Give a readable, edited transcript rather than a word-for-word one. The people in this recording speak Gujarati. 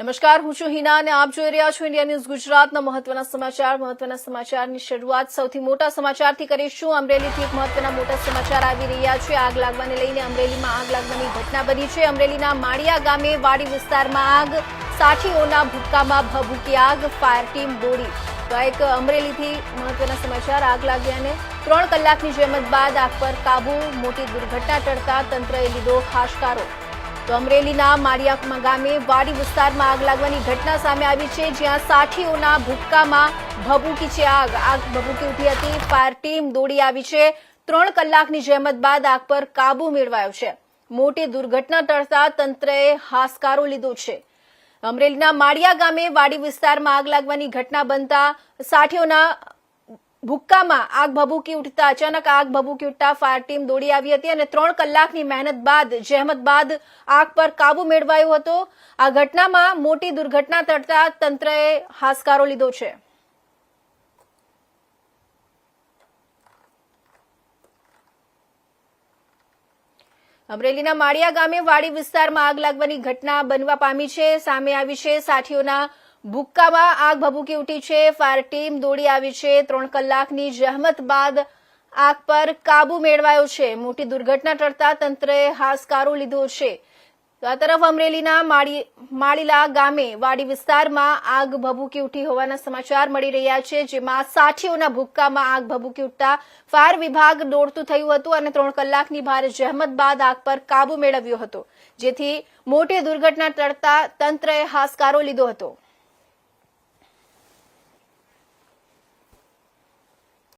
નમસ્કાર, હું છું હિના અને આપ જોઈ રહ્યા છો ઇન્ડિયા ન્યૂઝ ગુજરાતના મહત્વના સમાચારની શરૂઆત સૌથી મોટા સમાચારથી કરીશું। અમરેલીથી એક મહત્વના મોટા સમાચાર આવી રહ્યા છે। આગ લાગવાને લઈને અમરેલીમાં આગ લાગવાની ઘટના બની છે। અમરેલીના માળિયા ગામે વાડી વિસ્તારમાં આગ, સાઠીઓના ભૂક્કામાં ભભૂકી આગ, ફાયર ટીમ દોડી। તો એક અમરેલીથી મહત્વના સમાચાર, આગ લાગ્યાને 3 કલાકની જહેમત બાદ આગ પર કાબુ, મોટી દુર્ઘટના ટળતા તંત્રએ લીધો હાશકારો। તો અમરેલીના માળિયા ગામે વાડી વિસ્તારમાં આગ લાગવાની ઘટના સામે આવી છે, જ્યાં સાઠીઓના ભૂક્કામાં ભભૂકી છે આગ ભભૂકી ઉઠી હતી। ફાયર ટીમ દોડી આવી છે। 3 કલાકની જહેમત બાદ આગ પર કાબુ મેળવાયો છે। મોટી દુર્ઘટના ટળતા તંત્રએ હાશકારો લીધો છે। અમરેલીના માળિયા ગામે વાડી વિસ્તારમાં આગ લાગવાની ઘટના બનતા સાઠીઓના ભૂક્કામાં આગ ભભૂકી ઉઠતા અચાનક આગ ભભૂકી ઉઠતા ફાયર ટીમ દોડી આવી હતી અને 3 કલાકની જહેમત બાદ આગ પર કાબુ મેળવાયો હતો। આ ઘટનામાં મોટી દુર્ઘટના ટળતા તંત્રએ હાશકારો લીધો છે। અમરેલીના માળિયા ગામે વાડી વિસ્તારમાં આગ લાગવાની ઘટના બનવા પામી છે, સામે આવી છે। સાઠીઓના ભૂક્કામાં આગ ભભૂકી ઉઠી છે। ફાયર ટીમ દોડી આવી છે। 3 કલાકની જહેમત બાદ આગ પર કાબુ મેળવાયો છે। મોટી દુર્ઘટના ટળતા તંત્રએ હાશકારો લીધો છે। તો આ તરફ અમરેલીના માળીલા ગામે વાડી વિસ્તારમાં આગ ભભૂકી ઉઠી હોવાના સમાચાર મળી રહ્યા છે, જેમાં સાઠીઓના ભૂક્કામાં આગ ભભૂકી ઉઠતા ફાયર વિભાગ દોડતું થયું હતું અને 3 કલાકની ભારે જહેમત બાદ આગ પર કાબુ મેળવ્યો હતો, જેથી મોટી દુર્ઘટના ટળતા તંત્રએ હાશકારો લીધો હતો।